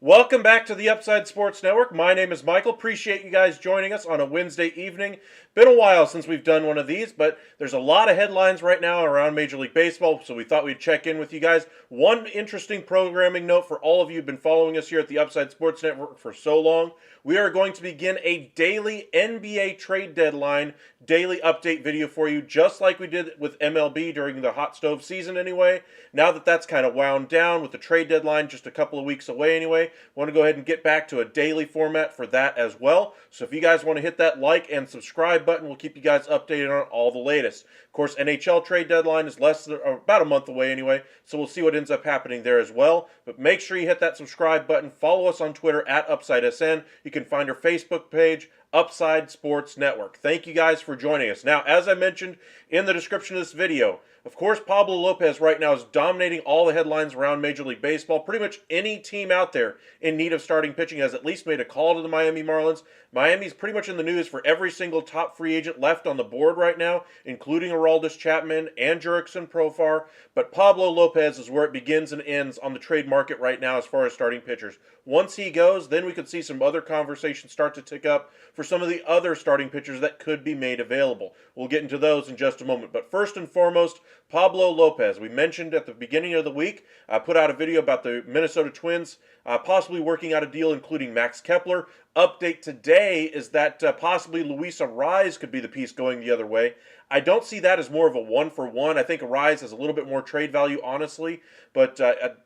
Welcome back to the Upside Sports Network. My name is Michael. Appreciate you guys joining us on a Wednesday evening. Been a while since we've done one of these, but there's a lot of headlines right now around Major League Baseball, so we thought we'd check in with you guys. One interesting programming note for all of you who've been following us here at the Upside Sports Network for so long. We are going to begin a daily NBA trade deadline daily update video for you, just like we did with MLB during the hot stove season anyway. Now that that's kind of wound down with the trade deadline just a couple of weeks away anyway, want to go ahead and get back to a daily format for that as well. So if you guys want to hit that like and subscribe button, we'll keep you guys updated on all the latest. Of course, NHL trade deadline is about a month away anyway, so we'll see what ends up happening there as well. But make sure you hit that subscribe button. Follow us on Twitter at UpsideSN. You can find our Facebook page, Upside Sports Network. Thank you guys for joining us. Now, as I mentioned in the description of this video, of course, Pablo Lopez right now is dominating all the headlines around Major League Baseball. Pretty much any team out there in need of starting pitching has at least made a call to the Miami Marlins. Miami's pretty much in the news for every single top free agent left on the board right now, including Aroldis Chapman and Jurickson Profar. But Pablo Lopez is where it begins and ends on the trade market right now as far as starting pitchers. Once he goes, then we could see some other conversations start to tick up for some of the other starting pitchers that could be made available. We'll get into those in just a moment. But first and foremost, Pablo Lopez. We mentioned at the beginning of the week, I put out a video about the Minnesota Twins possibly working out a deal including Max Kepler. Update today is that possibly Luis Arraez could be the piece going the other way. I don't see that as more of a one-for-one. I think Arraez has a little bit more trade value, honestly, but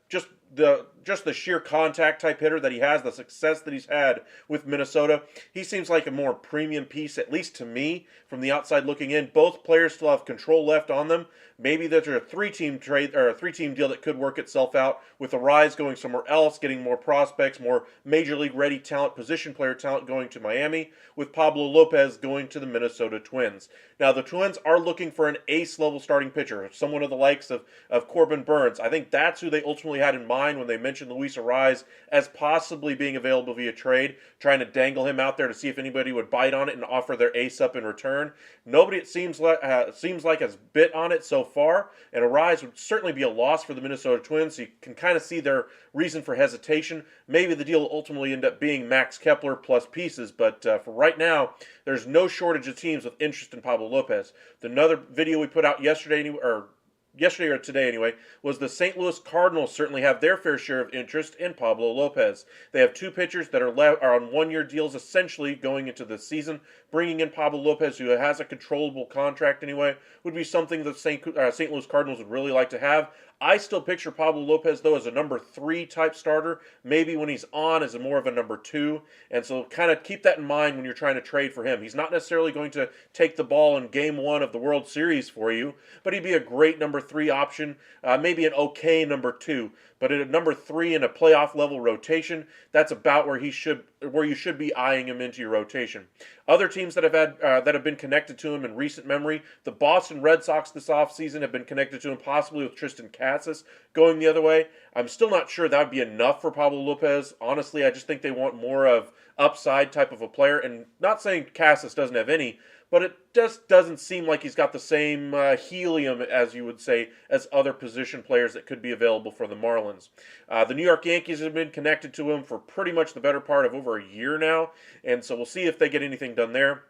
just the sheer contact type hitter that he has, the success that he's had with Minnesota, he seems like a more premium piece, at least to me, from the outside looking in. Both players still have control left on them. Maybe there's a three-team trade or a three-team deal that could work itself out with Arraez going somewhere else, getting more prospects, more major league ready talent, position player talent going to Miami, with Pablo Lopez going to the Minnesota Twins. Now, the Twins are looking for an ace-level starting pitcher, someone of the likes of Corbin Burns. I think that's who they ultimately had in mind when they mentioned Luis Arraez as possibly being available via trade, trying to dangle him out there to see if anybody would bite on it and offer their ace up in return. Nobody, it seems like has bit on it so far, and Arraez would certainly be a loss for the Minnesota Twins. So you can kind of see their reason for hesitation. Maybe the deal will ultimately end up being Max Kepler plus pieces, but for right now, there's no shortage of teams with interest in Pablo Lopez. Another video we put out yesterday or today anyway, was the St. Louis Cardinals certainly have their fair share of interest in Pablo Lopez. They have two pitchers that are on one-year deals essentially going into the season. Bringing in Pablo Lopez, who has a controllable contract anyway, would be something that St. Louis Cardinals would really like to have. I still picture Pablo Lopez, though, as a number 3 type starter, maybe when he's on as more of a number 2, and so kind of keep that in mind when you're trying to trade for him. He's not necessarily going to take the ball in Game 1 of the World Series for you, but he'd be a great number 3 option, maybe an okay number 2, but at a number 3 in a playoff level rotation, that's about where you should be eyeing him into your rotation. Other teams that have been connected to him in recent memory, the Boston Red Sox this offseason have been connected to him, possibly with Tristan Casas going the other way. I'm still not sure that would be enough for Pablo Lopez. Honestly, I just think they want more of upside type of a player, and not saying Casas doesn't have any, but it just doesn't seem like he's got the same helium, as you would say, as other position players that could be available for the Marlins. The New York Yankees have been connected to him for pretty much the better part of over a year now, and so we'll see if they get anything done there.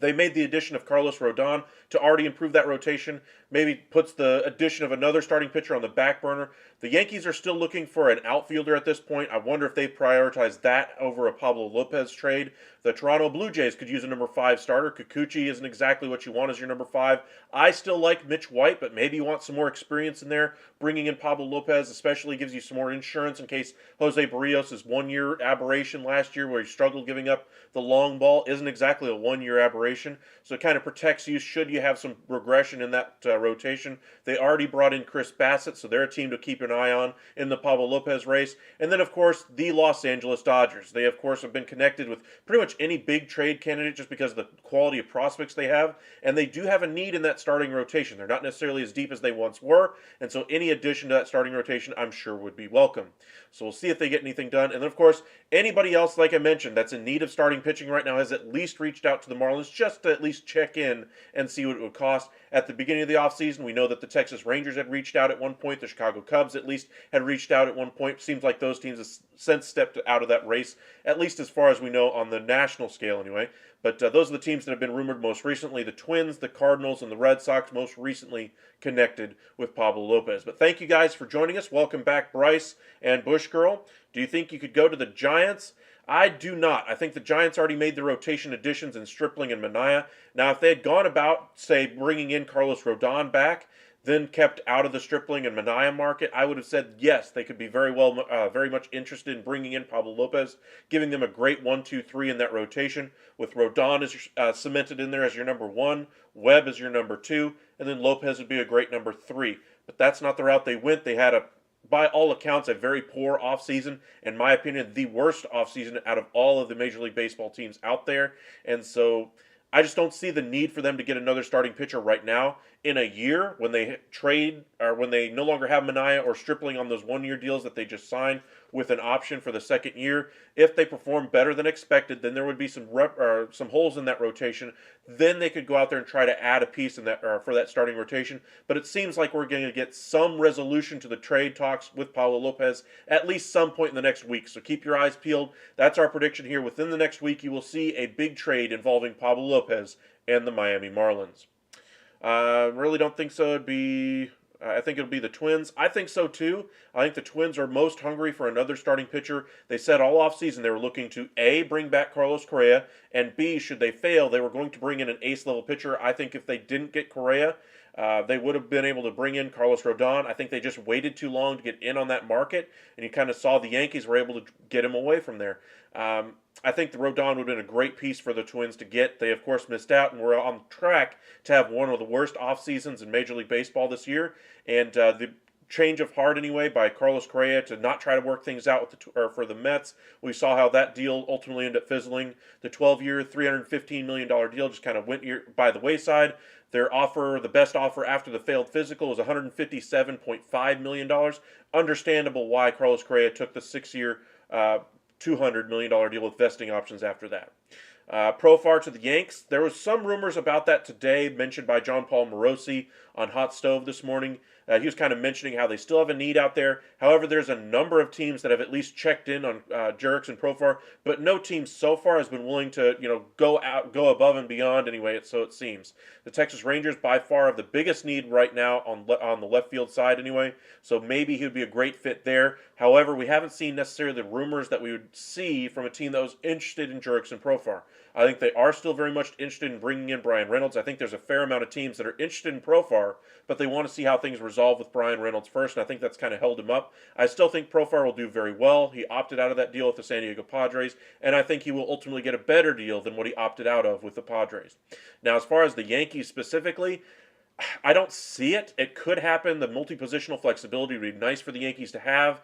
They made the addition of Carlos Rodon to already improve that rotation, maybe puts the addition of another starting pitcher on the back burner. The Yankees are still looking for an outfielder at this point. I wonder if they prioritize that over a Pablo Lopez trade. The Toronto Blue Jays could use a number 5 starter. Kikuchi isn't exactly what you want as your number 5. I still like Mitch White, but maybe you want some more experience in there. Bringing in Pablo Lopez especially gives you some more insurance in case Jose Barrios' one-year aberration last year where he struggled giving up the long ball isn't exactly a one-year aberration. So it kind of protects you should you have some regression in that rotation. They already brought in Chris Bassett, so they're a team to keep an eye on in the Pablo Lopez race. And then, of course, the Los Angeles Dodgers. They, of course, have been connected with pretty much any big trade candidate just because of the quality of prospects they have. And they do have a need in that starting rotation. They're not necessarily as deep as they once were. And so any addition to that starting rotation, I'm sure, would be welcome. So we'll see if they get anything done. And then, of course, anybody else, like I mentioned, that's in need of starting pitching right now has at least reached out to the Marlins just to at least check in and see what it would cost. at the beginning of the offseason. We know that the Texas Rangers had reached out at one point. The Chicago Cubs, at least, had reached out at one point. Seems like those teams have since stepped out of that race, at least as far as we know on the national scale anyway. But those are the teams that have been rumored most recently. The Twins, the Cardinals, and the Red Sox most recently connected with Pablo Lopez. But thank you guys for joining us. Welcome back, Bryce and Bush Girl. Do you think you could go to the Giants? I do not. I think the Giants already made the rotation additions in Stripling and Manaea. Now, if they had gone about, say, bringing in Carlos Rodon back, then kept out of the Stripling and Manaea market, I would have said yes, they could be very much interested in bringing in Pablo Lopez, giving them a great 1-2-3 in that rotation, with Rodon as cemented in there as your number 1, Webb as your number 2, and then Lopez would be a great number 3. But that's not the route they went. They had by all accounts, a very poor offseason. In my opinion, the worst offseason out of all of the Major League Baseball teams out there. And so I just don't see the need for them to get another starting pitcher right now in a year when they trade or when they no longer have Manaea or Stripling on those one-year deals that they just signed with an option for the second year. If they perform better than expected, then there would be some holes in that rotation. Then they could go out there and try to add a piece in that for that starting rotation. But it seems like we're going to get some resolution to the trade talks with Pablo Lopez at least some point in the next week. So keep your eyes peeled. That's our prediction here. Within the next week, you will see a big trade involving Pablo Lopez and the Miami Marlins. Really don't think so. I think it'll be the Twins. I think so too. I think the Twins are most hungry for another starting pitcher. They said all offseason they were looking to A, bring back Carlos Correa, and B, should they fail, they were going to bring in an ace-level pitcher. I think if they didn't get Correa, they would have been able to bring in Carlos Rodon. I think they just waited too long to get in on that market, and you kind of saw the Yankees were able to get him away from there. I think the Rodon would have been a great piece for the Twins to get. They, of course, missed out, and we're on track to have one of the worst off seasons in Major League Baseball this year. And the change of heart, anyway, by Carlos Correa to not try to work things out with for the Mets. We saw how that deal ultimately ended up fizzling. The 12-year, $315 million deal just kind of went by the wayside. Their offer, the best offer after the failed physical, was $157.5 million. Understandable why Carlos Correa took the 6-year, $200 million deal with vesting options after that. Profar to the Yanks. There was some rumors about that today, mentioned by John Paul Morosi on Hot Stove this morning. He was kind of mentioning how they still have a need out there. However, there's a number of teams that have at least checked in on Jurickson and Profar, but no team so far has been willing to, go above and beyond. Anyway, so it seems. The Texas Rangers by far have the biggest need right now on the left field side. Anyway, so maybe he would be a great fit there. However, we haven't seen necessarily the rumors that we would see from a team that was interested in Jurickson and Profar. I think they are still very much interested in bringing in Brian Reynolds. I think there's a fair amount of teams that are interested in Profar, but they want to see how things resolve with Brian Reynolds first, and I think that's kind of held him up. I still think Profar will do very well. He opted out of that deal with the San Diego Padres, and I think he will ultimately get a better deal than what he opted out of with the Padres. Now, as far as the Yankees specifically, I don't see it. It could happen. The multi-positional flexibility would be nice for the Yankees to have.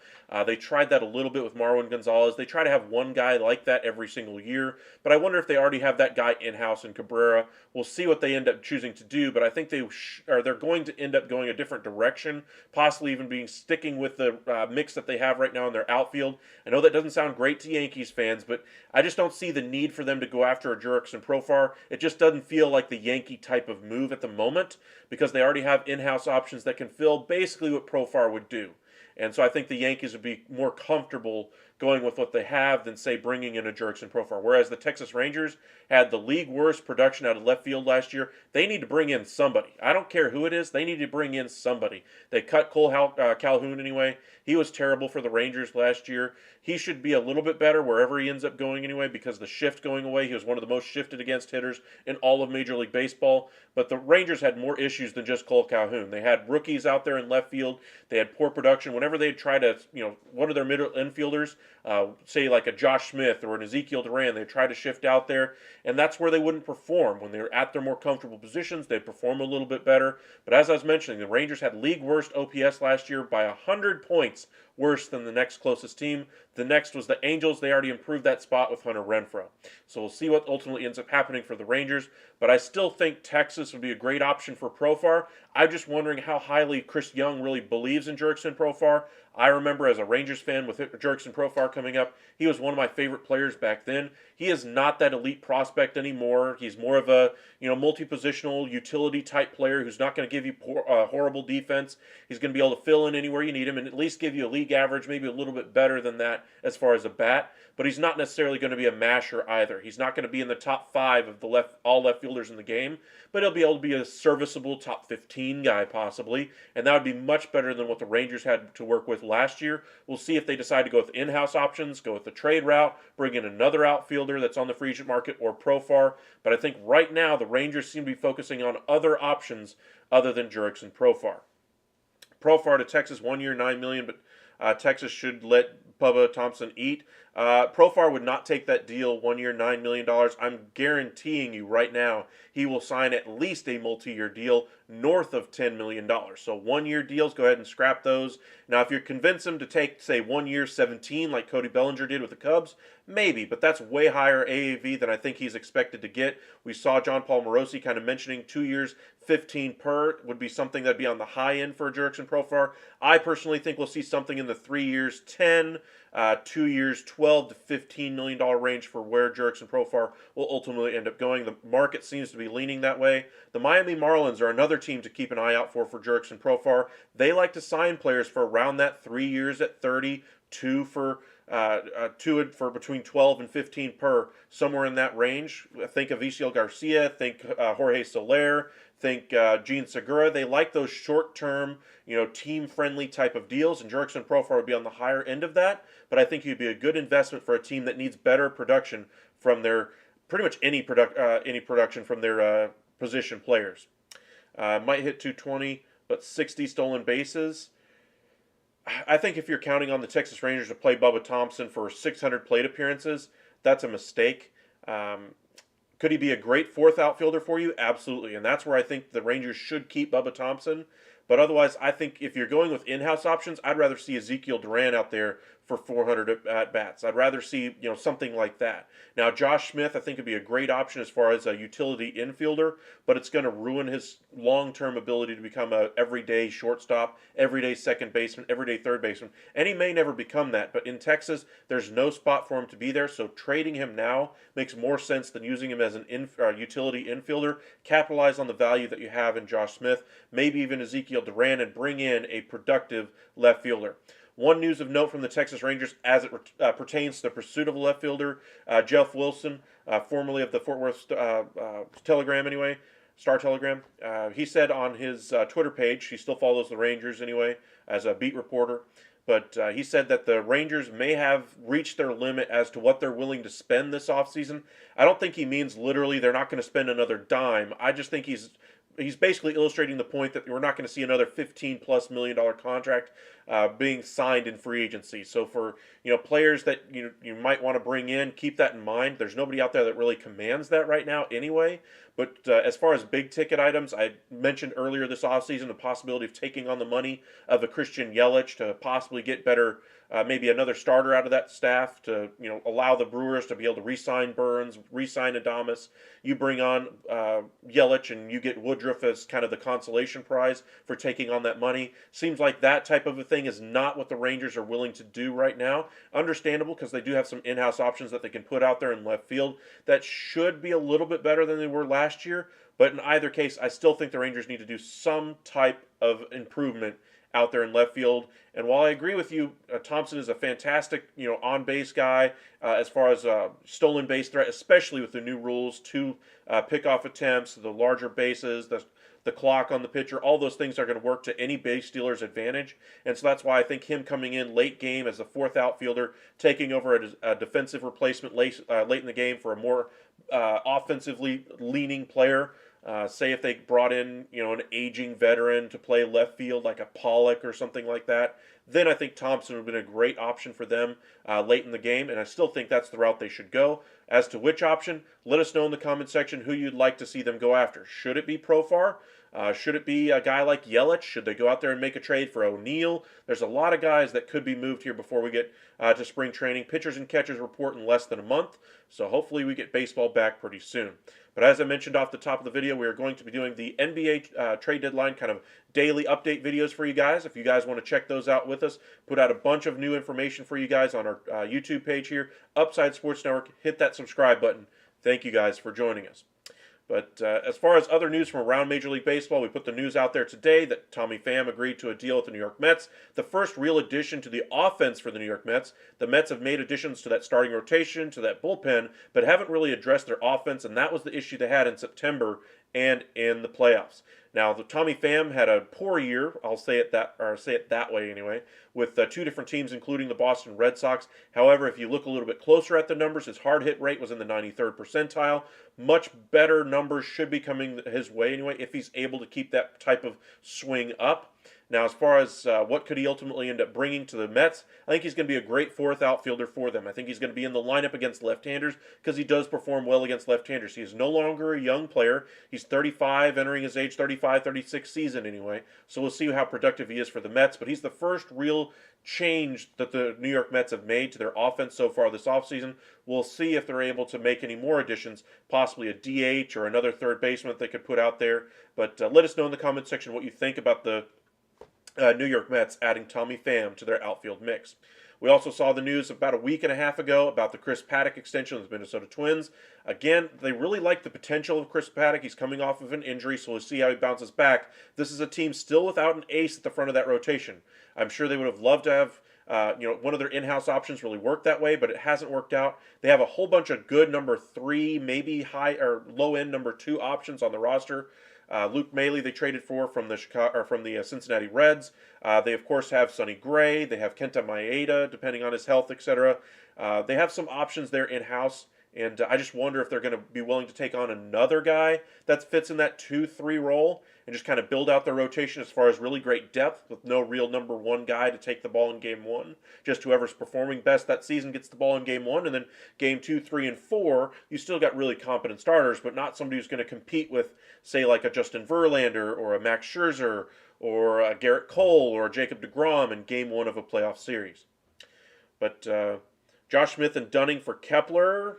They tried that a little bit with Marwin Gonzalez. They try to have one guy like that every single year, but I wonder if they already have that guy in-house in Cabrera. We'll see what they end up choosing to do, but I think they're going to end up going a different direction, possibly even sticking with the mix that they have right now in their outfield. I know that doesn't sound great to Yankees fans, but I just don't see the need for them to go after a Jurickson and Profar. It just doesn't feel like the Yankee type of move at the moment, because they already have in-house options that can fill basically what Profar would do. And so I think the Yankees would be more comfortable going with what they have than, say, bringing in a Jurickson Profar. Whereas the Texas Rangers had the league worst production out of left field last year. They need to bring in somebody. I don't care who it is. They need to bring in somebody. They cut Cole Calhoun anyway. He was terrible for the Rangers last year. He should be a little bit better wherever he ends up going anyway, because the shift going away, he was one of the most shifted against hitters in all of Major League Baseball. But the Rangers had more issues than just Cole Calhoun. They had rookies out there in left field. They had poor production. Whenever they try to, one of their middle infielders, say like a Josh Smith or an Ezekiel Duran, they try to shift out there, and that's where they wouldn't perform. When they're at their more comfortable positions, they'd perform a little bit better. But as I was mentioning, the Rangers had league worst OPS last year by 100 points worse than the next closest team. The next was the Angels. They already improved that spot with Hunter Renfroe. So we'll see what ultimately ends up happening for the Rangers. But I still think Texas would be a great option for Profar. I'm just wondering how highly Chris Young really believes in Jurickson Profar. I remember as a Rangers fan with Jurickson Profar coming up, he was one of my favorite players back then. He is not that elite prospect anymore. He's more of a multi-positional utility type player who's not going to give you horrible defense. He's going to be able to fill in anywhere you need him and at least give you a league average, maybe a little bit better than that as far as a bat. But he's not necessarily going to be a masher either. He's not going to be in the top 5 of the all left fielders in the game, but he'll be able to be a serviceable top 15 guy possibly, and that would be much better than what the Rangers had to work with last year. We'll see if they decide to go with in-house options, go with the trade route, bring in another outfielder that's on the free agent market or Profar. But I think right now the Rangers seem to be focusing on other options other than Jurickson Profar. Profar to Texas, 1 year, $9 million, but Texas should let Bubba Thompson eat. Profar would not take that deal, 1 year, $9 million. I'm guaranteeing you right now he will sign at least a multi-year deal north of $10 million. So 1 year deals, go ahead and scrap those. Now, if you convince him to take, say, 1 year, 17, like Cody Bellinger did with the Cubs, maybe, but that's way higher AAV than I think he's expected to get. We saw John Paul Morosi kind of mentioning 2 years, 15 per would be something that'd be on the high end for Jurickson Profar. I personally think we'll see something in the 3 years, 10, 2 years, 12 to $15 million range for where Jurickson Profar will ultimately end up going. The market seems to be leaning that way. The Miami Marlins are another team to keep an eye out for Jurickson Profar. They like to sign players for around that 3 years at 30, two for between 12 and 15 per, somewhere in that range. Think of Isiel Garcia, think Jorge Soler, think Gene Segura. They like those short-term, team-friendly type of deals, and Jurickson Profar would be on the higher end of that. But I think he'd be a good investment for a team that needs better production from their pretty much any production from their position players. Might hit 220, but 60 stolen bases. I think if you're counting on the Texas Rangers to play Bubba Thompson for 600 plate appearances, that's a mistake. Could he be a great fourth outfielder for you? Absolutely. And that's where I think the Rangers should keep Bubba Thompson. But otherwise, I think if you're going with in-house options, I'd rather see Ezekiel Duran out there for 400 at-bats. I'd rather see, something like that. Now, Josh Smith, I think, would be a great option as far as a utility infielder, but it's going to ruin his long-term ability to become a everyday shortstop, everyday second baseman, everyday third baseman. And he may never become that, but in Texas, there's no spot for him to be there, so trading him now makes more sense than using him as an utility infielder. Capitalize on the value that you have in Josh Smith, maybe even Ezekiel Duran, and bring in a productive left fielder. One news of note from the Texas Rangers as it pertains to the pursuit of a left fielder, Jeff Wilson, formerly of the Fort Worth Telegram anyway, Star Telegram, he said on his Twitter page, he still follows the Rangers anyway as a beat reporter, but he said that the Rangers may have reached their limit as to what they're willing to spend this offseason. I don't think he means literally they're not going to spend another dime. I just think he's basically illustrating the point that we're not going to see another $15+ million contract being signed in free agency. So for players that you might want to bring in, keep that in mind. There's nobody out there that really commands that right now anyway. But as far as big ticket items, I mentioned earlier this offseason the possibility of taking on the money of a Christian Yelich to possibly get better, maybe another starter out of that staff to allow the Brewers to be able to re-sign Burns, re-sign Adames. You bring on Yelich and you get Woodruff as kind of the consolation prize for taking on that money. Seems like that type of a thing is not what the Rangers are willing to do right now. Understandable, because they do have some in-house options that they can put out there in left field that should be a little bit better than they were last year. But in either case, I still think the Rangers need to do some type of improvement out there in left field. And while I agree with you, Thompson is a fantastic, on-base guy as far as stolen base threat, especially with the new rules, 2 pickoff attempts, the larger bases, the clock on the pitcher, all those things are going to work to any base stealer's advantage. And so that's why I think him coming in late game as the fourth outfielder, taking over a defensive replacement late in the game for a more offensively leaning player. Say if they brought in, an aging veteran to play left field like a Pollock or something like that, then I think Thompson would have been a great option for them late in the game, and I still think that's the route they should go. As to which option, let us know in the comment section who you'd like to see them go after. Should it be Profar? Should it be a guy like Yelich? Should they go out there and make a trade for O'Neill? There's a lot of guys that could be moved here before we get to spring training. Pitchers and catchers report in less than a month, so hopefully we get baseball back pretty soon. But as I mentioned off the top of the video, we are going to be doing the NBA trade deadline kind of daily update videos for you guys. If you guys want to check those out with us, put out a bunch of new information for you guys on our YouTube page here, Upside Sports Network. Hit that subscribe button. Thank you guys for joining us. But as far as other news from around Major League Baseball, we put the news out there today that Tommy Pham agreed to a deal with the New York Mets. The first real addition to the offense for the New York Mets. The Mets have made additions to that starting rotation, to that bullpen, but haven't really addressed their offense, and that was the issue they had in September and in the playoffs. Now, the Tommy Pham had a poor year, I'll say it that way anyway, with two different teams, including the Boston Red Sox. However, if you look a little bit closer at the numbers, his hard hit rate was in the 93rd percentile. Much better numbers should be coming his way anyway if he's able to keep that type of swing up. Now, as far as what could he ultimately end up bringing to the Mets, I think he's going to be a great fourth outfielder for them. I think he's going to be in the lineup against left-handers because he does perform well against left-handers. He is no longer a young player. He's 35, entering his age 35, 36 season anyway. So we'll see how productive he is for the Mets. But he's the first real change that the New York Mets have made to their offense so far this offseason. We'll see if they're able to make any more additions, possibly a DH or another third baseman they could put out there. But let us know in the comment section what you think about the New York Mets adding Tommy Pham to their outfield mix. We also saw the news about a week and a half ago about the Chris Paddack extension with the Minnesota Twins. Again, they really like the potential of Chris Paddack. He's coming off of an injury, so we'll see how he bounces back. This is a team still without an ace at the front of that rotation. I'm sure they would have loved to have one of their in-house options really work that way, but it hasn't worked out. They have a whole bunch of good number 3, maybe high or low-end number 2 options on the roster. Luke Maile they traded for from the Cincinnati Reds. They of course have Sonny Gray. They have Kenta Maeda, depending on his health, etc. They have some options there in house, and I just wonder if they're going to be willing to take on another guy that fits in that 2-3 role and just kind of build out their rotation as far as really great depth with no real number 1 guy to take the ball in game 1. Just whoever's performing best that season gets the ball in game 1, and then game 2, 3, and 4, you still got really competent starters, but not somebody who's going to compete with, say, like a Justin Verlander or a Max Scherzer or a Garrett Cole or a Jacob deGrom in game 1 of a playoff series. But Josh Smith and Dunning for Kepler.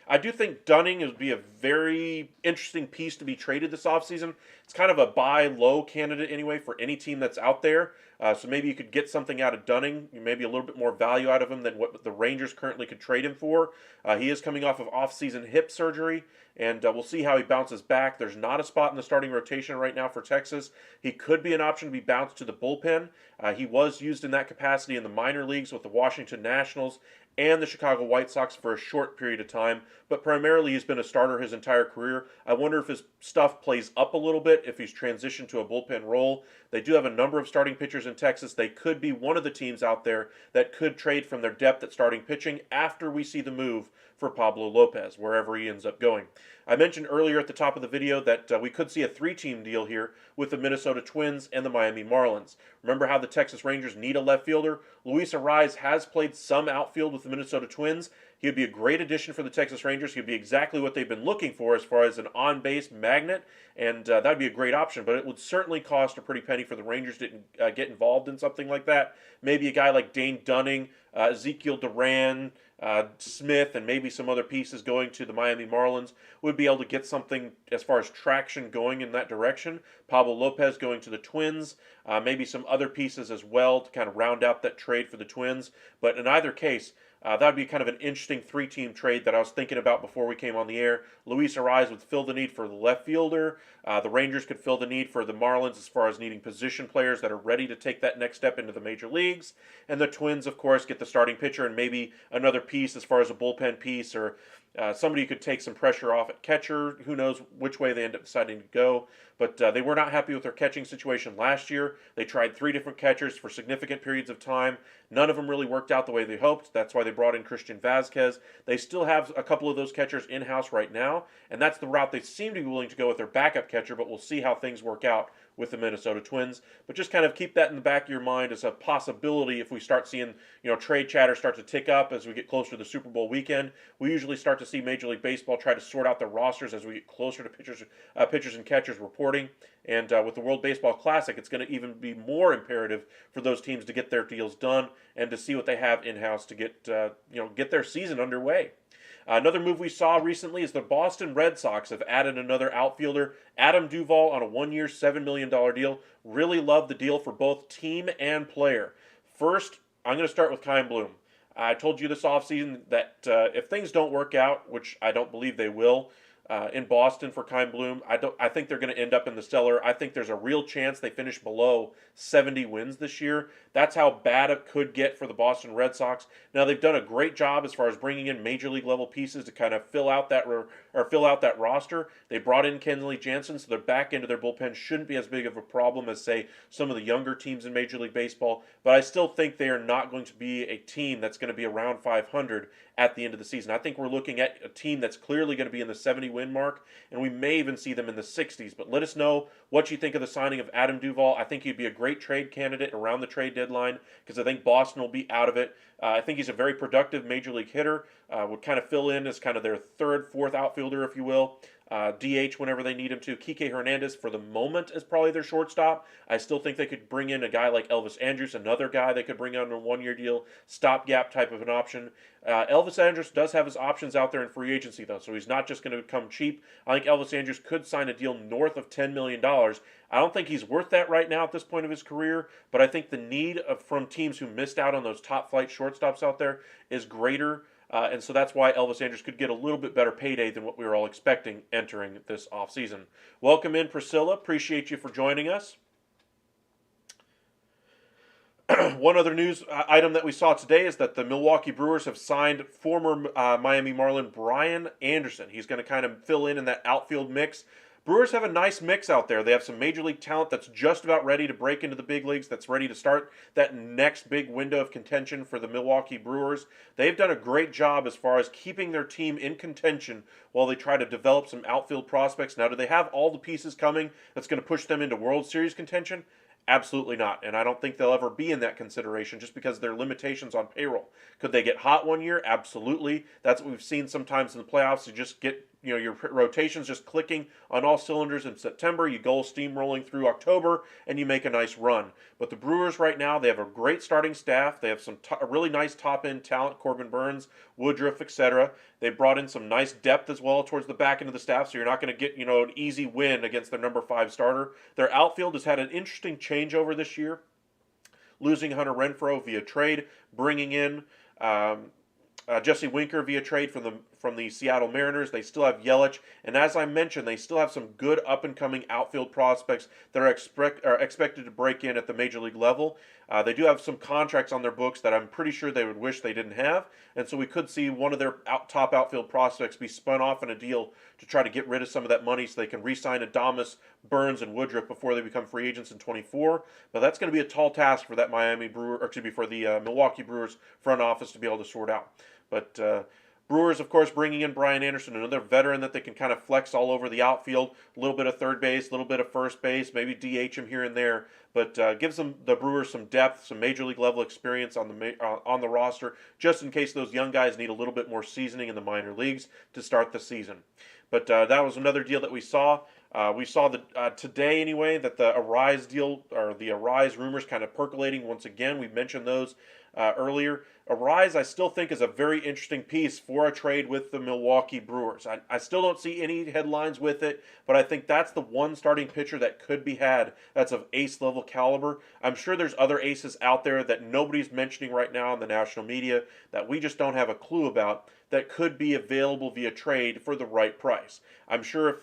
I do think Dunning would be a very interesting piece to be traded this offseason. It's kind of a buy low candidate anyway for any team that's out there. So maybe you could get something out of Dunning, maybe a little bit more value out of him than what the Rangers currently could trade him for. He is coming off of off-season hip surgery, and we'll see how he bounces back. There's not a spot in the starting rotation right now for Texas. He could be an option to be bounced to the bullpen. He was used in that capacity in the minor leagues with the Washington Nationals and the Chicago White Sox for a short period of time, but primarily he's been a starter his entire career. I wonder if his stuff plays up a little bit if he's transitioned to a bullpen role. They do have a number of starting pitchers in Texas. They could be one of the teams out there that could trade from their depth at starting pitching after we see the move for Pablo Lopez, wherever he ends up going. I mentioned earlier at the top of the video that we could see a 3-team deal here with the Minnesota Twins and the Miami Marlins. Remember how the Texas Rangers need a left fielder? Luis Arraez has played some outfield with the Minnesota Twins. He would be a great addition for the Texas Rangers. He would be exactly what they've been looking for as far as an on-base magnet, and that would be a great option, but it would certainly cost a pretty penny for the Rangers to get involved in something like that. Maybe a guy like Dane Dunning, Ezekiel Duran, Smith, and maybe some other pieces going to the Miami Marlins would be able to get something as far as traction going in that direction. Pablo Lopez going to the Twins, maybe some other pieces as well to kind of round out that trade for the Twins. But in either case, that would be kind of an interesting 3-team trade that I was thinking about before we came on the air. Luis Arraez would fill the need for the left fielder. The Rangers could fill the need for the Marlins as far as needing position players that are ready to take that next step into the major leagues. And the Twins, of course, get the starting pitcher and maybe another piece as far as a bullpen piece or somebody who could take some pressure off at catcher. Who knows which way they end up deciding to go. But they were not happy with their catching situation last year. They tried 3 different catchers for significant periods of time. None of them really worked out the way they hoped. That's why they brought in Christian Vazquez. They still have a couple of those catchers in-house right now, and that's the route they seem to be willing to go with their backup catcher, but we'll see how things work out with the Minnesota Twins. But just kind of keep that in the back of your mind as a possibility if we start seeing, trade chatter start to tick up as we get closer to the Super Bowl weekend. We usually start to see Major League Baseball try to sort out their rosters as we get closer to pitchers and catchers reporting. And with the World Baseball Classic, it's going to even be more imperative for those teams to get their deals done and to see what they have in-house to get their season underway. Another move we saw recently is the Boston Red Sox have added another outfielder, Adam Duvall, on a one-year, $7 million deal. Really love the deal for both team and player. First, I'm going to start with Chaim Bloom. I told you this offseason that if things don't work out, which I don't believe they will, in Boston for Chaim Bloom, I think they're going to end up in the cellar. I think there's a real chance they finish below 70 wins this year. That's how bad it could get for the Boston Red Sox. Now they've done a great job as far as bringing in major league level pieces to kind of fill out that roster. They brought in Kenley Jansen, so their back end of their bullpen shouldn't be as big of a problem as, say, some of the younger teams in Major League Baseball. But I still think they are not going to be a team that's going to be around 500 at the end of the season. I think we're looking at a team that's clearly going to be in the 70 win mark, and we may even see them in the 60s. But let us know what you think of the signing of Adam Duvall. I think he'd be a great trade candidate around the trade deadline because I think Boston will be out of it. I think he's a very productive major league hitter. Would kind of fill in as kind of their third, fourth outfielder, if you will. DH whenever they need him to. Kike Hernandez for the moment is probably their shortstop. I still think they could bring in a guy like Elvis Andrus, another guy they could bring on a one-year deal, stopgap type of an option. Elvis Andrus does have his options out there in free agency, though, so he's not just going to come cheap. I think Elvis Andrus could sign a deal north of $10 million. I don't think he's worth that right now at this point of his career, but I think the need from teams who missed out on those top-flight shortstops out there is greater. And so that's why Elvis Andrus could get a little bit better payday than what we were all expecting entering this offseason. Welcome in, Priscilla. Appreciate you for joining us. One other news item that we saw today is that the Milwaukee Brewers have signed former Miami Marlin Brian Anderson. He's going to kind of fill in that outfield mix. Brewers have a nice mix out there. They have some major league talent that's just about ready to break into the big leagues, that's ready to start that next big window of contention for the Milwaukee Brewers. They've done a great job as far as keeping their team in contention while they try to develop some outfield prospects. Now, do they have all the pieces coming that's going to push them into World Series contention? Absolutely not, and I don't think they'll ever be in that consideration just because of their limitations on payroll. Could they get hot one year? Absolutely. That's what we've seen sometimes in the playoffs. You just get your rotations just clicking on all cylinders in September. You go steamrolling through October, and you make a nice run. But the Brewers right now, they have a great starting staff. They have some a really nice top-end talent, Corbin Burns, Woodruff, etc. They brought in some nice depth as well towards the back end of the staff, so you're not going to get an easy win against their number 5 starter. Their outfield has had an interesting changeover this year, losing Hunter Renfroe via trade, bringing in Jesse Winker via trade from the Seattle Mariners. They still have Yelich, and as I mentioned, they still have some good up-and-coming outfield prospects that are expected to break in at the major league level. They do have some contracts on their books that I'm pretty sure they would wish they didn't have, and so we could see one of their top outfield prospects be spun off in a deal to try to get rid of some of that money so they can re-sign Adames, Burns, and Woodruff before they become free agents in 24. But that's going to be a tall task for that for the Milwaukee Brewers front office to be able to sort out. But Brewers, of course, bringing in Brian Anderson, another veteran that they can kind of flex all over the outfield, a little bit of third base, a little bit of first base, maybe DH him here and there, but gives the Brewers some depth, some major league level experience on the roster, just in case those young guys need a little bit more seasoning in the minor leagues to start the season. But that was another deal that we saw. We saw today anyway that the Arise deal, or the Arise rumors, kind of percolating once again. We mentioned those earlier. Arise, I still think, is a very interesting piece for a trade with the Milwaukee Brewers. I still don't see any headlines with it, but I think that's the one starting pitcher that could be had that's of ace-level caliber. I'm sure there's other aces out there that nobody's mentioning right now in the national media that we just don't have a clue about that could be available via trade for the right price. I'm sure if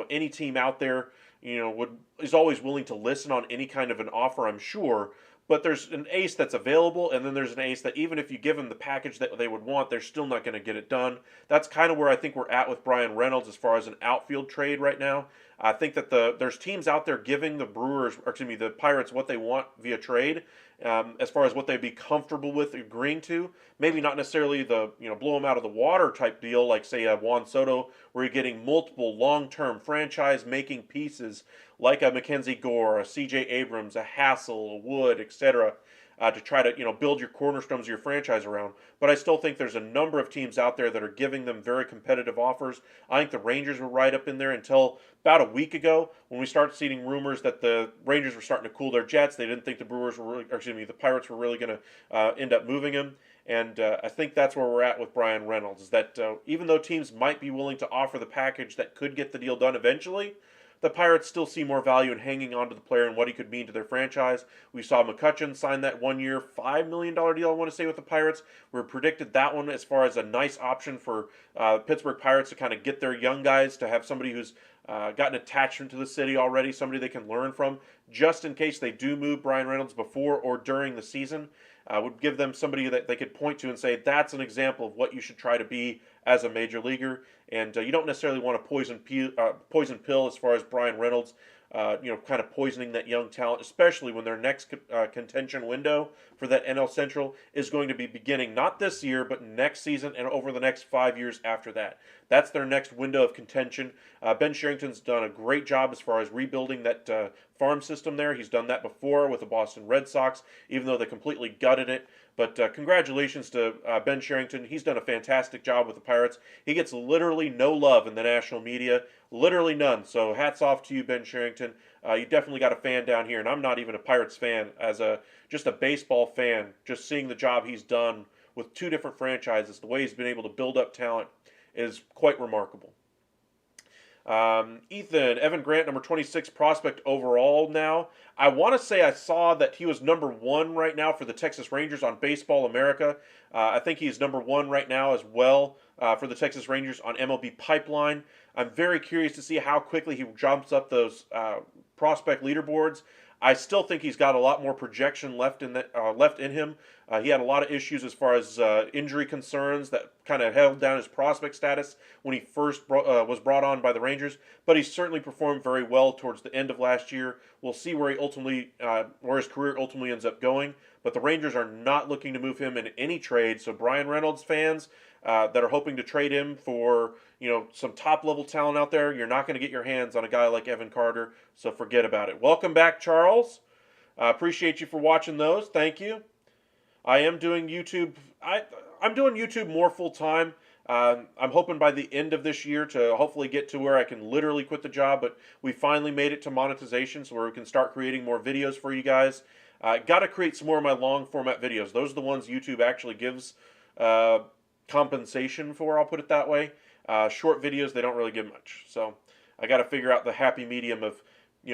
any team out there is always willing to listen on any kind of an offer, I'm sure. But there's an ace that's available, and then there's an ace that even if you give them the package that they would want, they're still not going to get it done. That's kind of where I think we're at with Brian Reynolds as far as an outfield trade right now. I think that there's teams out there giving the Pirates what they want via trade, as far as what they'd be comfortable with agreeing to. Maybe not necessarily the blow them out of the water type deal like say Juan Soto, where you're getting multiple long-term franchise-making pieces like a Mackenzie Gore, a C.J. Abrams, a Hassel, a Wood, etc. To try to build your cornerstones of your franchise around. But I still think there's a number of teams out there that are giving them very competitive offers. I think the Rangers were right up in there until about a week ago when we started seeing rumors that the Rangers were starting to cool their jets. They didn't think the Brewers were really, or excuse me, the Pirates were really going to end up moving him. And I think that's where we're at with Brian Reynolds. Is that even though teams might be willing to offer the package that could get the deal done eventually, the Pirates still see more value in hanging on to the player and what he could mean to their franchise. We saw McCutchen sign that 1 year, $5 million deal, I want to say, with the Pirates. We predicted that one as far as a nice option for Pittsburgh Pirates to kind of get their young guys to have somebody who's got an attachment to the city already, somebody they can learn from, just in case they do move Brian Reynolds before or during the season. Would give them somebody that they could point to and say, that's an example of what you should try to be as a major leaguer. And you don't necessarily want a poison pill as far as Brian Reynolds, kind of poisoning that young talent, especially when their next contention window for that NL Central is going to be beginning not this year, but next season and over the next 5 years after that. That's their next window of contention. Ben Sherrington's done a great job as far as rebuilding that farm system there. He's done that before with the Boston Red Sox, even though they completely gutted it. But congratulations to Ben Sherrington. He's done a fantastic job with the Pirates. He gets literally no love in the national media, literally none. So hats off to you, Ben Sherrington. You definitely got a fan down here, and I'm not even a Pirates fan. As just a baseball fan, just seeing the job he's done with two different franchises, the way he's been able to build up talent is quite remarkable. Ethan, Evan Grant, number 26 prospect overall now. I want to say I saw that he was number 1 right now for the Texas Rangers on Baseball America. I think he's number 1 right now as well for the Texas Rangers on MLB Pipeline. I'm very curious to see how quickly he jumps up those prospect leaderboards. I still think he's got a lot more projection left in him. He had a lot of issues as far as injury concerns that kind of held down his prospect status when he first was brought on by the Rangers. But he certainly performed very well towards the end of last year. We'll see where where his career ultimately ends up going. But the Rangers are not looking to move him in any trade. So Brian Reynolds fans that are hoping to trade him for some top level talent out there, you're not going to get your hands on a guy like Evan Carter. So forget about it. Welcome back, Charles. Appreciate you for watching those. Thank you. I am doing YouTube. I'm doing YouTube more full time. I'm hoping by the end of this year to hopefully get to where I can literally quit the job. But we finally made it to monetization, so where we can start creating more videos for you guys. Got to create some more of my long format videos. Those are the ones YouTube actually gives compensation for. I'll put it that way. Short videos, they don't really give much. So I got to figure out the happy medium of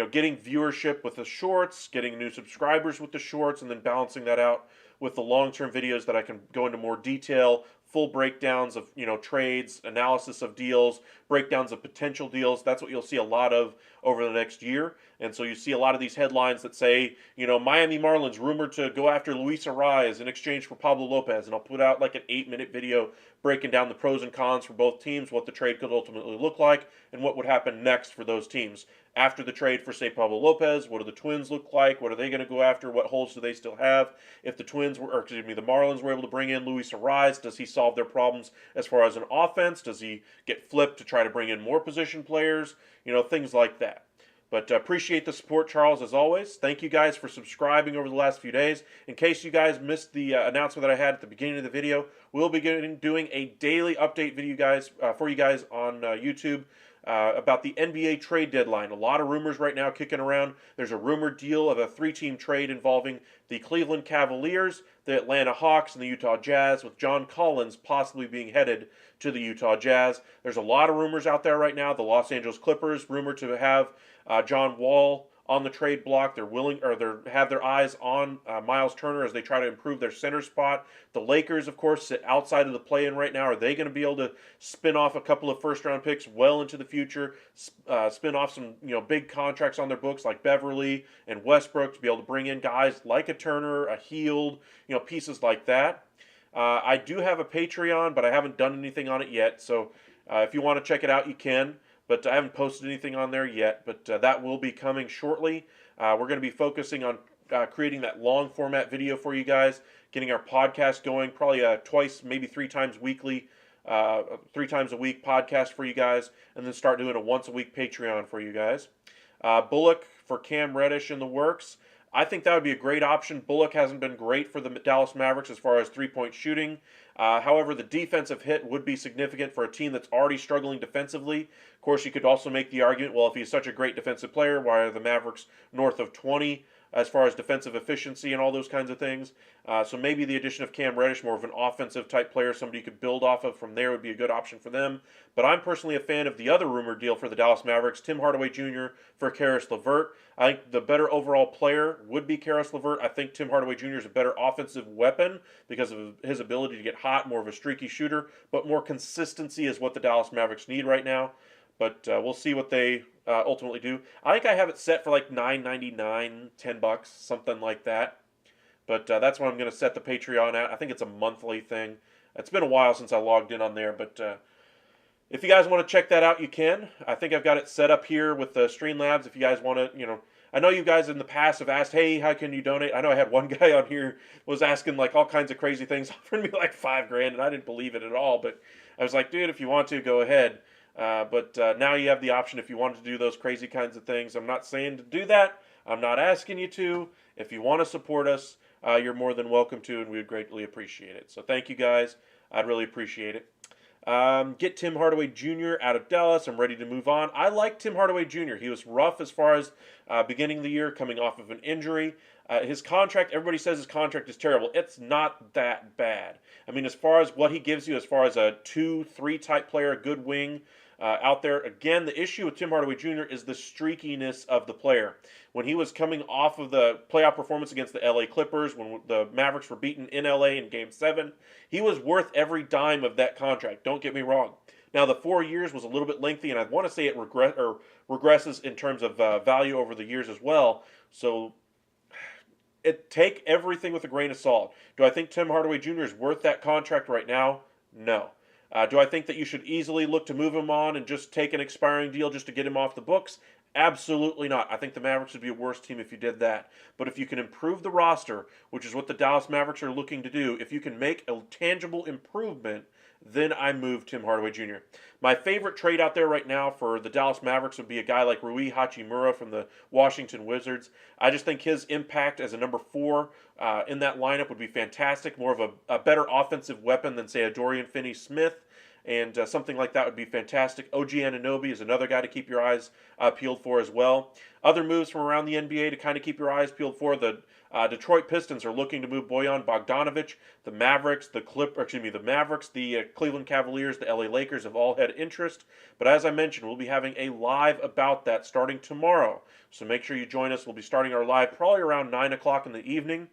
getting viewership with the shorts, getting new subscribers with the shorts, and then balancing that out with the long-term videos that I can go into more detail, full breakdowns of trades, analysis of deals, breakdowns of potential deals. That's what you'll see a lot of over the next year. And so you see a lot of these headlines that say, Miami Marlins rumored to go after Luis Arraez in exchange for Pablo Lopez. And I'll put out like an 8-minute video breaking down the pros and cons for both teams, what the trade could ultimately look like, and what would happen next for those teams. After the trade for, say, Pablo Lopez, what do the Twins look like? What are they going to go after? What holes do they still have? If the the Marlins were able to bring in Luis Arraez, does he solve their problems as far as an offense? Does he get flipped to try to bring in more position players? Things like that. But appreciate the support, Charles, as always. Thank you guys for subscribing over the last few days. In case you guys missed the announcement that I had at the beginning of the video, we'll be doing a daily update video, for you guys on YouTube. About the NBA trade deadline. A lot of rumors right now kicking around. There's a rumored deal of a 3-team trade involving the Cleveland Cavaliers, the Atlanta Hawks, and the Utah Jazz, with John Collins possibly being headed to the Utah Jazz. There's a lot of rumors out there right now. The Los Angeles Clippers rumored to have John Wall on the trade block. They have their eyes on Miles Turner as they try to improve their center spot. The Lakers, of course, sit outside of the play-in right now. Are they going to be able to spin off a couple of first-round picks well into the future, spin off some big contracts on their books like Beverly and Westbrook to be able to bring in guys like a Turner, a Hield, pieces like that? I do have a Patreon, but I haven't done anything on it yet. So if you want to check it out, you can. But I haven't posted anything on there yet, but that will be coming shortly. We're going to be focusing on creating that long format video for you guys, getting our podcast going, probably twice, maybe 3 times weekly, 3 times a week podcast for you guys, and then start doing a once a week Patreon for you guys. Bullock for Cam Reddish in the works. I think that would be a great option. Bullock hasn't been great for the Dallas Mavericks as far as three-point shooting. However, the defensive hit would be significant for a team that's already struggling defensively. Of course, you could also make the argument, well, if he's such a great defensive player, why are the Mavericks north of 20 as far as defensive efficiency and all those kinds of things? So maybe the addition of Cam Reddish, more of an offensive type player, somebody you could build off of from there, would be a good option for them. But I'm personally a fan of the other rumored deal for the Dallas Mavericks, Tim Hardaway Jr. for Karis LeVert. I think the better overall player would be Karis LeVert. I think Tim Hardaway Jr. is a better offensive weapon because of his ability to get hot, more of a streaky shooter, but more consistency is what the Dallas Mavericks need right now. But we'll see what they ultimately do. I think I have it set for like $9.99, $10, something like that. But that's what I'm going to set the Patreon at. I think it's a monthly thing. It's been a while since I logged in on there, but if you guys want to check that out, you can. I think I've got it set up here with the Streamlabs. If you guys want to, I know you guys in the past have asked, hey, how can you donate? I know I had one guy on here was asking like all kinds of crazy things, offering me like $5,000, and I didn't believe it at all. But I was like, dude, if you want to, go ahead. But now you have the option if you want to do those crazy kinds of things. I'm not saying to do that. I'm not asking you to. If you want to support us, you're more than welcome to, and we would greatly appreciate it. So thank you guys. I'd really appreciate it. Get Tim Hardaway Jr. out of Dallas. I'm ready to move on. I like Tim Hardaway Jr. He was rough as far as beginning of the year, coming off of an injury. His contract, everybody says his contract is terrible. It's not that bad. I mean, as far as what he gives you, as far as a 2-3 type player, a good wing out there, again, the issue with Tim Hardaway Jr. is the streakiness of the player. When he was coming off of the playoff performance against the LA Clippers, when the Mavericks were beaten in LA in Game 7, he was worth every dime of that contract. Don't get me wrong. Now, the 4 years was a little bit lengthy, and I want to say it regresses in terms of value over the years as well. So take everything with a grain of salt. Do I think Tim Hardaway Jr. is worth that contract right now? No. Do I think that you should easily look to move him on and just take an expiring deal just to get him off the books? Absolutely not. I think the Mavericks would be a worse team if you did that. But if you can improve the roster, which is what the Dallas Mavericks are looking to do, if you can make a tangible improvement, then I move Tim Hardaway Jr. My favorite trade out there right now for the Dallas Mavericks would be a guy like Rui Hachimura from the Washington Wizards. I just think his impact as a number 4 in that lineup would be fantastic. More of a better offensive weapon than, say, a Dorian Finney-Smith. And something like that would be fantastic. OG Anunoby is another guy to keep your eyes peeled for as well. Other moves from around the NBA to kind of keep your eyes peeled for: the Detroit Pistons are looking to move Bojan Bogdanovic. The Mavericks, the Cleveland Cavaliers, the LA Lakers have all had interest. But as I mentioned, we'll be having a live about that starting tomorrow. So make sure you join us. We'll be starting our live probably around 9 o'clock in the evening.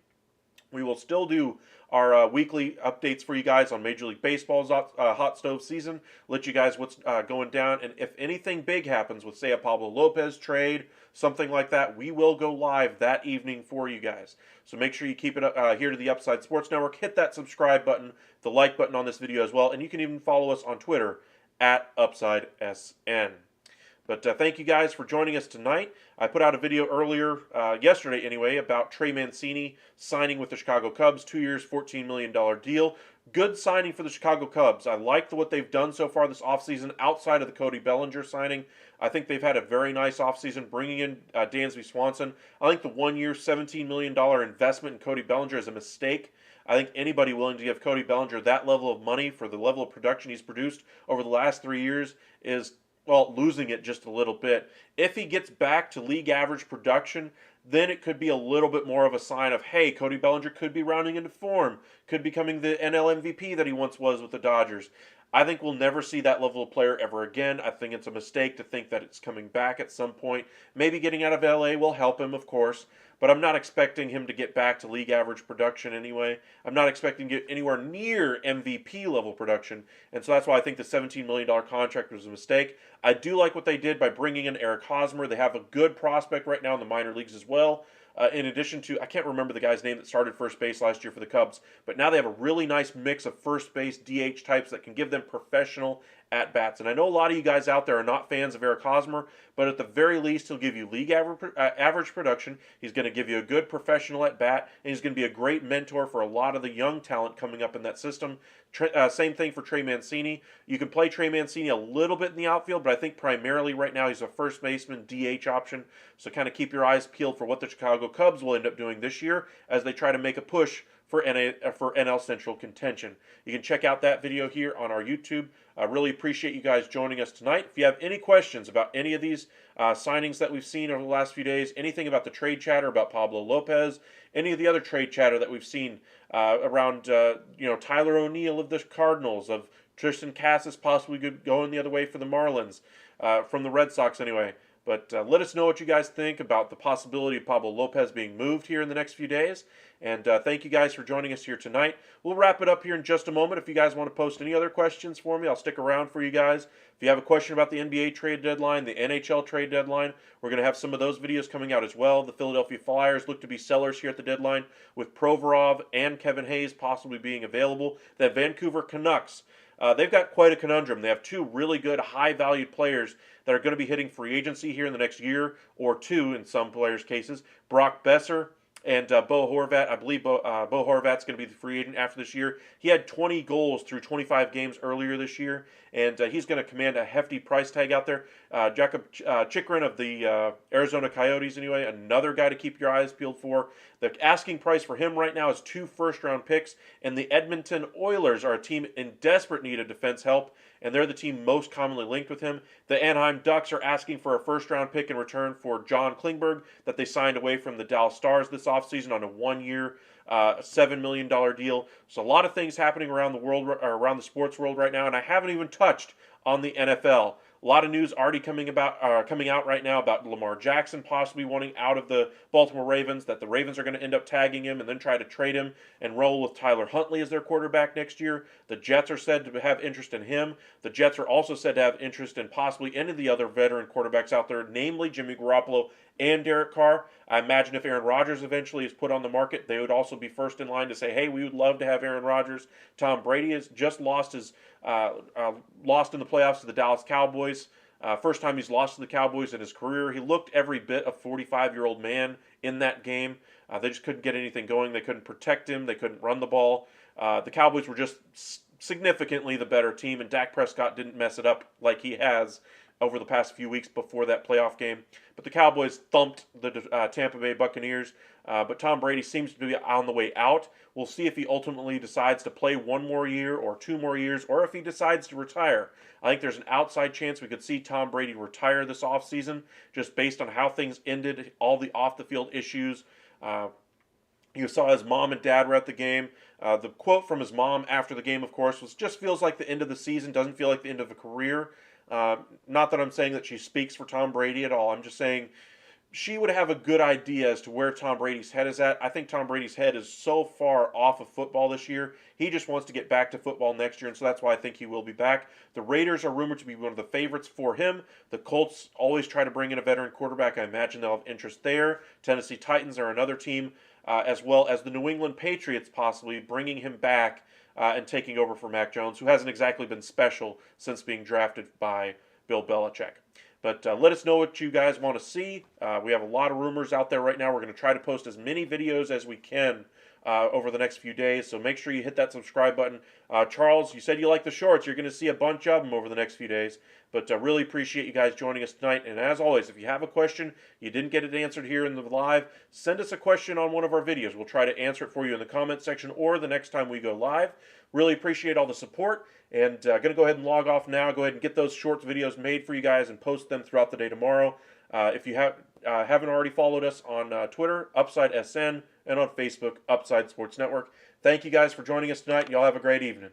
We will still do our weekly updates for you guys on Major League Baseball's hot stove season. Let you guys what's going down. And if anything big happens with, say, a Pablo Lopez trade, something like that, we will go live that evening for you guys. So make sure you keep it here to the Upside Sports Network. Hit that subscribe button, the like button on this video as well. And you can even follow us on Twitter at UpsideSN. But thank you guys for joining us tonight. I put out a video earlier, yesterday anyway, about Trey Mancini signing with the Chicago Cubs, 2 years, $14 million deal. Good signing for the Chicago Cubs. I like what they've done so far this offseason outside of the Cody Bellinger signing. I think they've had a very nice offseason bringing in Dansby Swanson. I think the 1 year, $17 million investment in Cody Bellinger is a mistake. I think anybody willing to give Cody Bellinger that level of money for the level of production he's produced over the last 3 years is, well, losing it just a little bit. If he gets back to league average production, then it could be a little bit more of a sign of, hey, Cody Bellinger could be rounding into form, could be becoming the NL MVP that he once was with the Dodgers. I think we'll never see that level of player ever again. I think it's a mistake to think that it's coming back at some point. Maybe getting out of LA will help him, of course, but I'm not expecting him to get back to league average production anyway. I'm not expecting to get anywhere near MVP level production, and so that's why I think the $17 million contract was a mistake. I do like what they did by bringing in Eric Hosmer. They have a good prospect right now in the minor leagues as well. In addition to, I can't remember the guy's name that started first base last year for the Cubs, but now they have a really nice mix of first base DH types that can give them professional at-bats. And I know a lot of you guys out there are not fans of Eric Hosmer, but at the very least, he'll give you league average production. He's going to give you a good professional at-bat, and he's going to be a great mentor for a lot of the young talent coming up in that system. Same thing for Trey Mancini. You can play Trey Mancini a little bit in the outfield, but I think primarily right now he's a first baseman DH option. So kind of keep your eyes peeled for what the Chicago Cubs will end up doing this year as they try to make a push for NL Central contention. You can check out that video here on our YouTube. I really appreciate you guys joining us tonight. If you have any questions about any of these signings that we've seen over the last few days, anything about the trade chatter about Pablo Lopez, any of the other trade chatter that we've seen around Tyler O'Neill of the Cardinals, of Tristan Cassis possibly going the other way for the Marlins, from the Red Sox anyway. But let us know what you guys think about the possibility of Pablo Lopez being moved here in the next few days. And thank you guys for joining us here tonight. We'll wrap it up here in just a moment. If you guys want to post any other questions for me, I'll stick around for you guys. If you have a question about the NBA trade deadline, the NHL trade deadline, we're going to have some of those videos coming out as well. The Philadelphia Flyers look to be sellers here at the deadline, with Provorov and Kevin Hayes possibly being available. The Vancouver Canucks, they've got quite a conundrum. They have two really good, high-valued players that are going to be hitting free agency here in the next year or two in some players' cases. Brock Besser and Bo Horvat. I believe Bo Horvat's going to be the free agent after this year. He had 20 goals through 25 games earlier this year, and he's going to command a hefty price tag out there. Jakob Chychrun of the Arizona Coyotes, anyway, another guy to keep your eyes peeled for. The asking price for him right now is 2 first-round picks, and the Edmonton Oilers are a team in desperate need of defense help, and they're the team most commonly linked with him. The Anaheim Ducks are asking for a first-round pick in return for John Klingberg that they signed away from the Dallas Stars this offseason on a 1-year, $7 million deal. So a lot of things happening around the world, or around the sports world right now, and I haven't even touched on the NFL. A lot of news already coming out right now about Lamar Jackson possibly wanting out of the Baltimore Ravens, that the Ravens are going to end up tagging him and then try to trade him and roll with Tyler Huntley as their quarterback next year. The Jets are said to have interest in him. The Jets are also said to have interest in possibly any of the other veteran quarterbacks out there, namely Jimmy Garoppolo and Derek Carr. I imagine if Aaron Rodgers eventually is put on the market, they would also be first in line to say, hey, we would love to have Aaron Rodgers. Tom Brady has just lost in the playoffs to the Dallas Cowboys. First time he's lost to the Cowboys in his career. He looked every bit a 45-year-old man in that game. They just couldn't get anything going. They couldn't protect him. They couldn't run the ball. The Cowboys were just significantly the better team, and Dak Prescott didn't mess it up like he has over the past few weeks before that playoff game. But the Cowboys thumped the Tampa Bay Buccaneers. But Tom Brady seems to be on the way out. We'll see if he ultimately decides to play 1 more year or 2 more years, or if he decides to retire. I think there's an outside chance we could see Tom Brady retire this offseason, just based on how things ended, all the off-the-field issues. You saw his mom and dad were at the game. The quote from his mom after the game, of course, was, just feels like the end of the season, doesn't feel like the end of a career. Not that I'm saying that she speaks for Tom Brady at all. I'm just saying she would have a good idea as to where Tom Brady's head is at. I think Tom Brady's head is so far off of football this year. He just wants to get back to football next year, and so that's why I think he will be back. The Raiders are rumored to be one of the favorites for him. The Colts always try to bring in a veteran quarterback. I imagine they'll have interest there. Tennessee Titans are another team, as well as the New England Patriots possibly bringing him back and taking over for Mac Jones, who hasn't exactly been special since being drafted by Bill Belichick. But let us know what you guys want to see. We have a lot of rumors out there right now. We're going to try to post as many videos as we can over the next few days, so make sure you hit that subscribe button. Charles, you said you like the shorts. You're going to see a bunch of them over the next few days. But really appreciate you guys joining us tonight. And as always, if you have a question, you didn't get it answered here in the live, send us a question on one of our videos. We'll try to answer it for you in the comment section or the next time we go live. Really appreciate all the support. And going to go ahead and log off now. Go ahead and get those shorts videos made for you guys and post them throughout the day tomorrow. If you haven't already followed us on Twitter, UpsideSN, and on Facebook, Upside Sports Network. Thank you guys for joining us tonight. Y'all have a great evening.